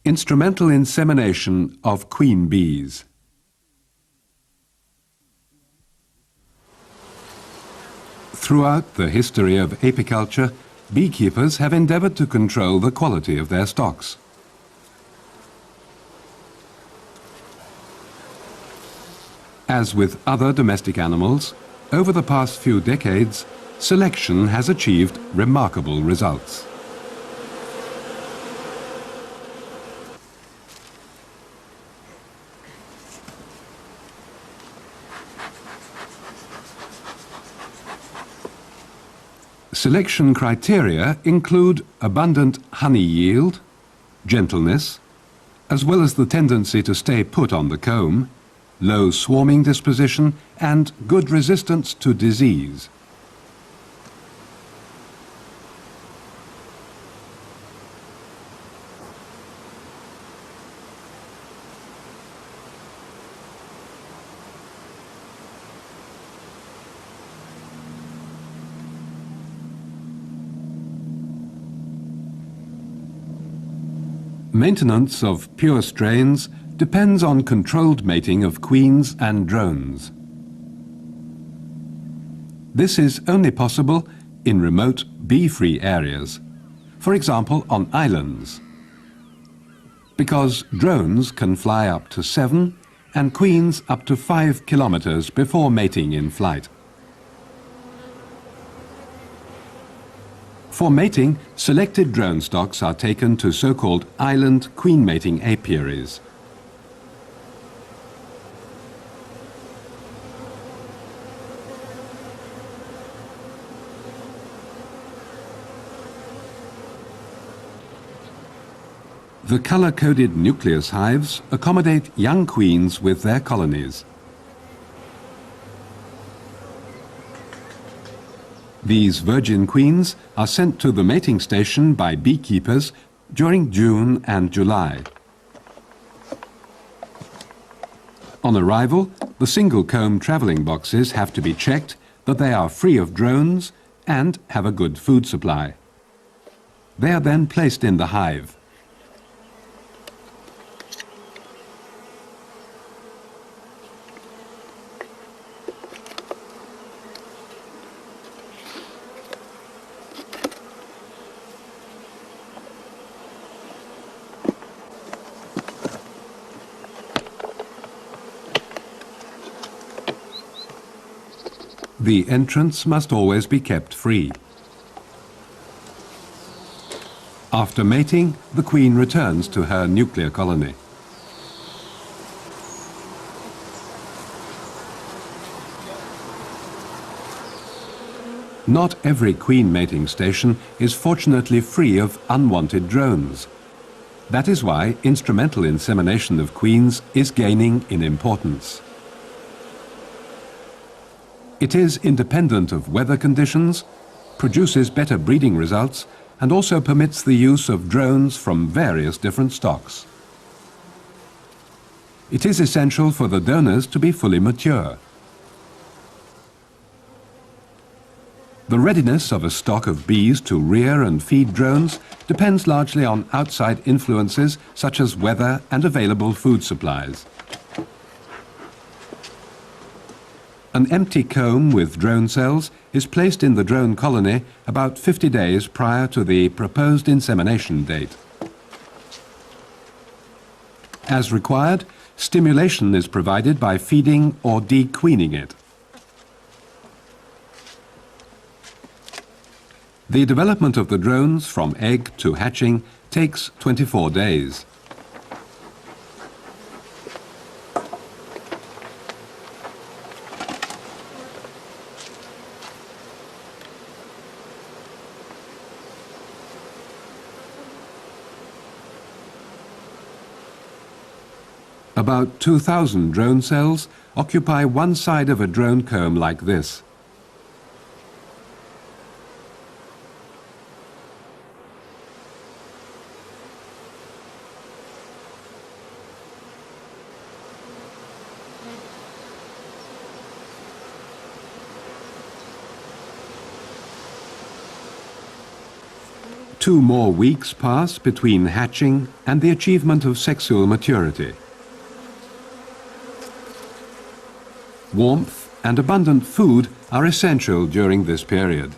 Instrumental insemination of queen bees. Throughout the history of apiculture, beekeepers have endeavoured to control the quality of their stocks. As with other domestic animals, over the past few decades, selection has achieved remarkable results. Selection criteria include abundant honey yield, gentleness, as well as the tendency to stay put on the comb, low swarming disposition, and good resistance to disease. Maintenance of pure strains depends on controlled mating of queens and drones. This is only possible in remote bee-free areas, for example on islands, because drones can fly up to 7 and queens up to 5 kilometers before mating in flight. For mating, selected drone stocks are taken to so-called island queen mating apiaries. The color-coded nucleus hives accommodate young queens with their colonies. These virgin queens are sent to the mating station by beekeepers during June and July. On arrival, the single-comb travelling boxes have to be checked that they are free of drones and have a good food supply. They are then placed in the hive. The entrance must always be kept free. After mating, the queen returns to her nuclear colony. Not every queen mating station is fortunately free of unwanted drones. That is why instrumental insemination of queens is gaining in importance. It is independent of weather conditions, produces better breeding results, and also permits the use of drones from various different stocks. It is essential for the donors to be fully mature. The readiness of a stock of bees to rear and feed drones depends largely on outside influences such as weather and available food supplies. An empty comb with drone cells is placed in the drone colony about 50 days prior to the proposed insemination date. As required, stimulation is provided by feeding or dequeening it. The development of the drones from egg to hatching takes 24 days. About 2,000 drone cells occupy one side of a drone comb like this. 2 more weeks pass between hatching and the achievement of sexual maturity. Warmth and abundant food are essential during this period.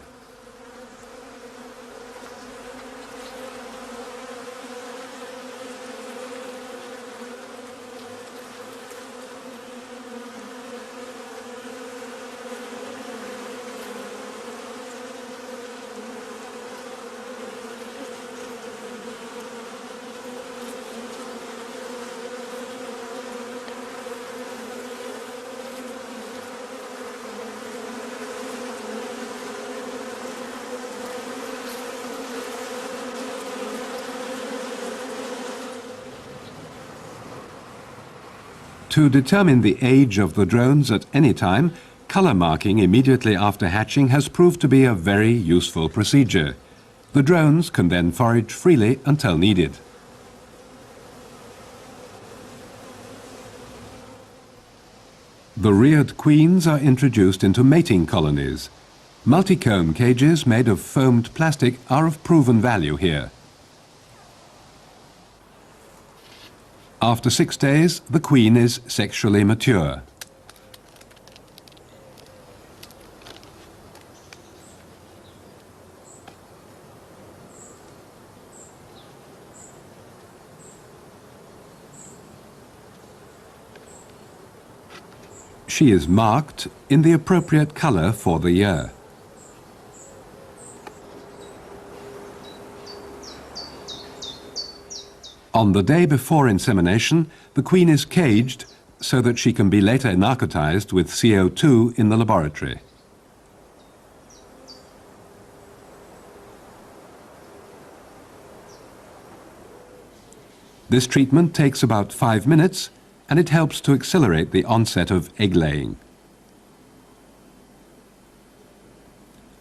To determine the age of the drones at any time, color marking immediately after hatching has proved to be a very useful procedure. The drones can then forage freely until needed. The reared queens are introduced into mating colonies. Multi-comb cages made of foamed plastic are of proven value here. After 6 days, the queen is sexually mature. She is marked in the appropriate color for the year. On the day before insemination, the queen is caged so that she can be later narcotized with CO2 in the laboratory. This treatment takes about 5 minutes and it helps to accelerate the onset of egg laying.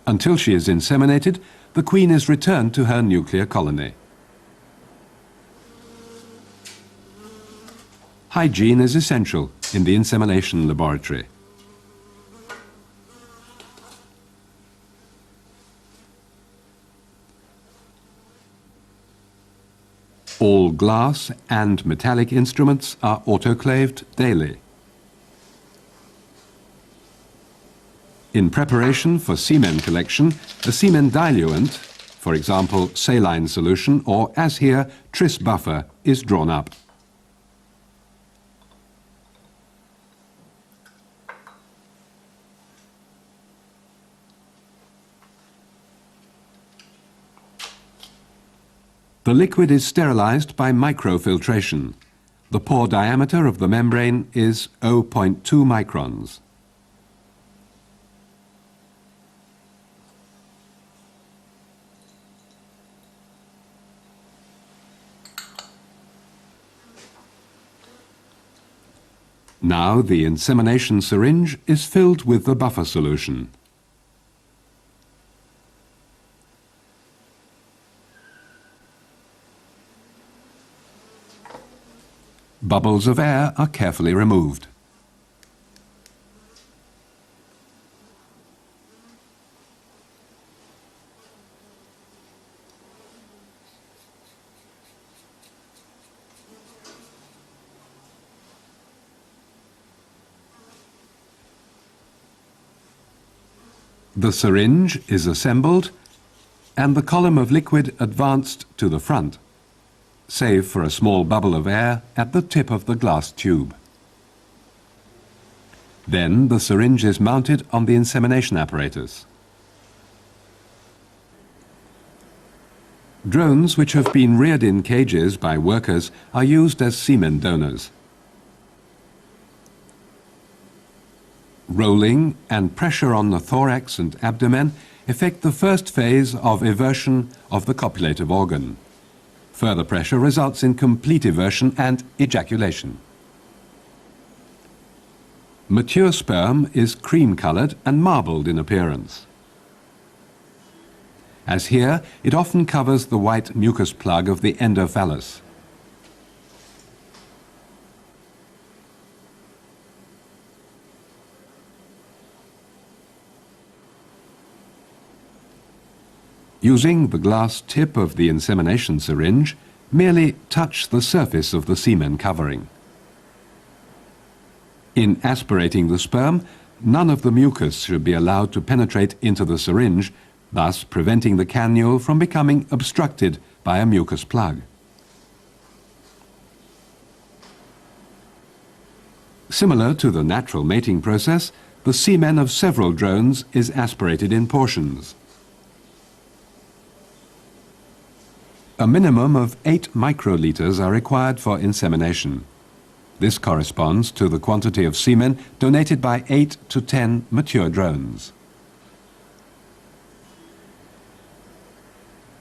Until she is inseminated, the queen is returned to her nuclear colony. Hygiene is essential in the insemination laboratory. All glass and metallic instruments are autoclaved daily. In preparation for semen collection, a semen diluent, for example saline solution or, as here, tris buffer, is drawn up. The liquid is sterilized by microfiltration. The pore diameter of the membrane is 0.2 microns. Now the insemination syringe is filled with the buffer solution. Bubbles of air are carefully removed. The syringe is assembled and the column of liquid advanced to the front, save for a small bubble of air at the tip of the glass tube. Then the syringe is mounted on the insemination apparatus. Drones which have been reared in cages by workers are used as semen donors. Rolling and pressure on the thorax and abdomen effect the first phase of eversion of the copulative organ. Further pressure results in complete eversion and ejaculation. Mature sperm is cream-colored and marbled in appearance. As here, it often covers the white mucus plug of the endophallus. Using the glass tip of the insemination syringe, merely touch the surface of the semen covering. In aspirating the sperm, none of the mucus should be allowed to penetrate into the syringe, thus preventing the canule from becoming obstructed by a mucus plug. Similar to the natural mating process, the semen of several drones is aspirated in portions. A minimum of 8 microliters are required for insemination. This corresponds to the quantity of semen donated by 8 to 10 mature drones.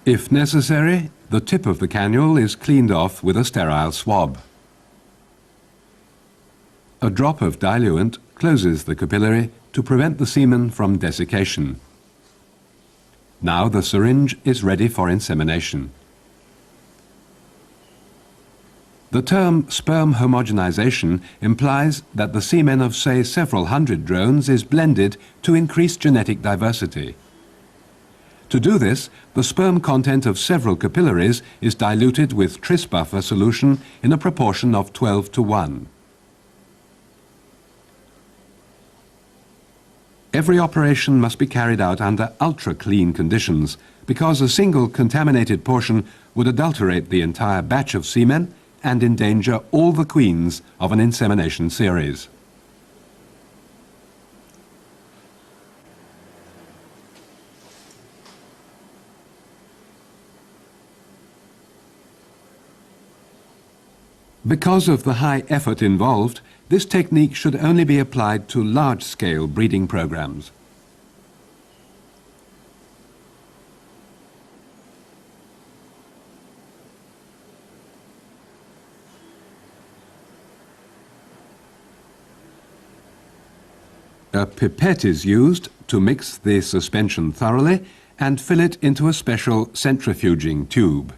If necessary, the tip of the canule is cleaned off with a sterile swab. A drop of diluent closes the capillary to prevent the semen from desiccation. Now the syringe is ready for insemination. The term sperm homogenization implies that the semen of, say, several hundred drones is blended to increase genetic diversity. To do this, the sperm content of several capillaries is diluted with tris buffer solution in a proportion of 12:1. Every operation must be carried out under ultra-clean conditions because a single contaminated portion would adulterate the entire batch of semen and endanger all the queens of an insemination series. Because of the high effort involved, this technique should only be applied to large-scale breeding programs. A pipette is used to mix the suspension thoroughly and fill it into a special centrifuging tube.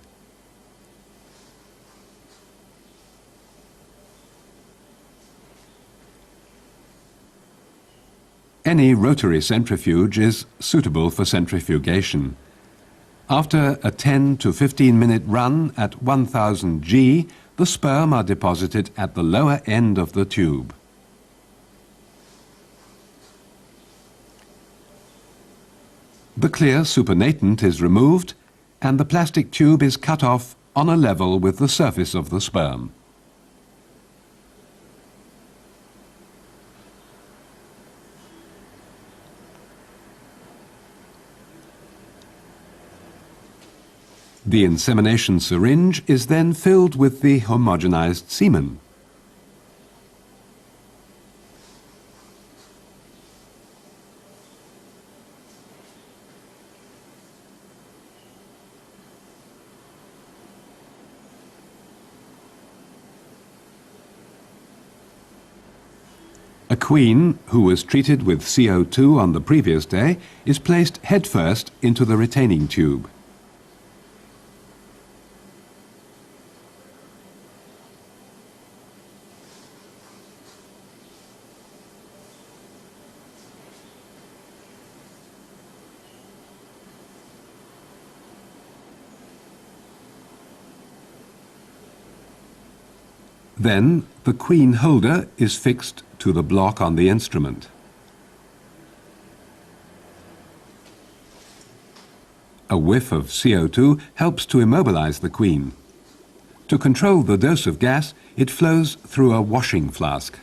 Any rotary centrifuge is suitable for centrifugation. After a 10 to 15-minute run at 1000 G, the sperm are deposited at the lower end of the tube. The clear supernatant is removed and the plastic tube is cut off on a level with the surface of the sperm. The insemination syringe is then filled with the homogenized semen. A queen, who was treated with CO2 on the previous day, is placed headfirst into the retaining tube. Then, the queen holder is fixed to the block on the instrument. A whiff of CO2 helps to immobilize the queen. To control the dose of gas, it flows through a washing flask.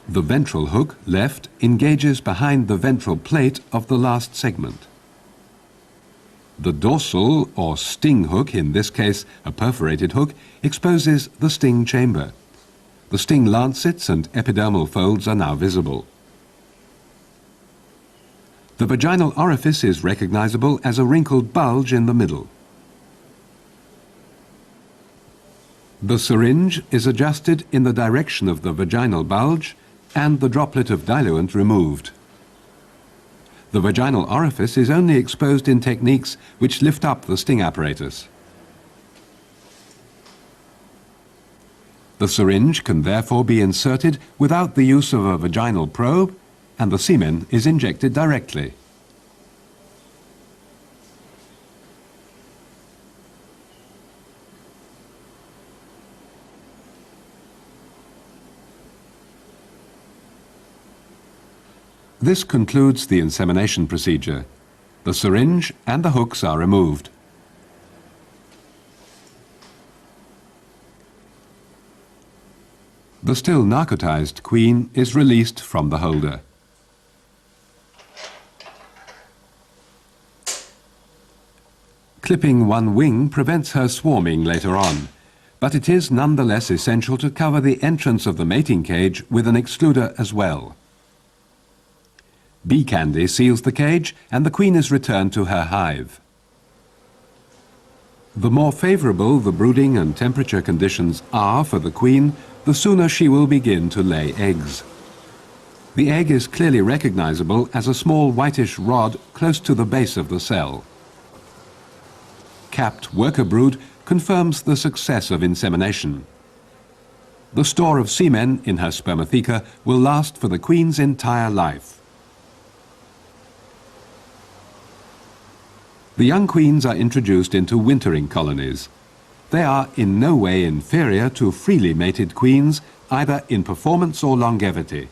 The ventral hook, left, engages behind the ventral plate of the last segment. The dorsal, or sting hook, in this case a perforated hook, exposes the sting chamber. The sting lancets and epidermal folds are now visible. The vaginal orifice is recognizable as a wrinkled bulge in the middle. The syringe is adjusted in the direction of the vaginal bulge and the droplet of diluent removed. The vaginal orifice is only exposed in techniques which lift up the sting apparatus. The syringe can therefore be inserted without the use of a vaginal probe, and the semen is injected directly. This concludes the insemination procedure. The syringe and the hooks are removed. The still narcotized queen is released from the holder. Clipping one wing prevents her swarming later on, but it is nonetheless essential to cover the entrance of the mating cage with an excluder as well. Bee candy seals the cage and the queen is returned to her hive. The more favorable the brooding and temperature conditions are for the queen, the sooner she will begin to lay eggs. The egg is clearly recognizable as a small whitish rod close to the base of the cell. Capped worker brood confirms the success of insemination. The store of semen in her spermatheca will last for the queen's entire life. The young queens are introduced into wintering colonies. They are in no way inferior to freely mated queens, either in performance or longevity.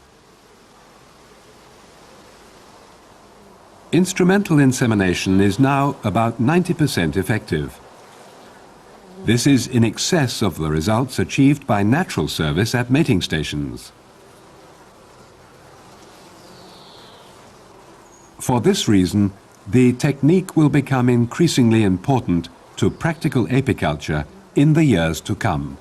Instrumental insemination is now about 90% effective. This is in excess of the results achieved by natural service at mating stations. For this reason, the technique will become increasingly important to practical apiculture in the years to come.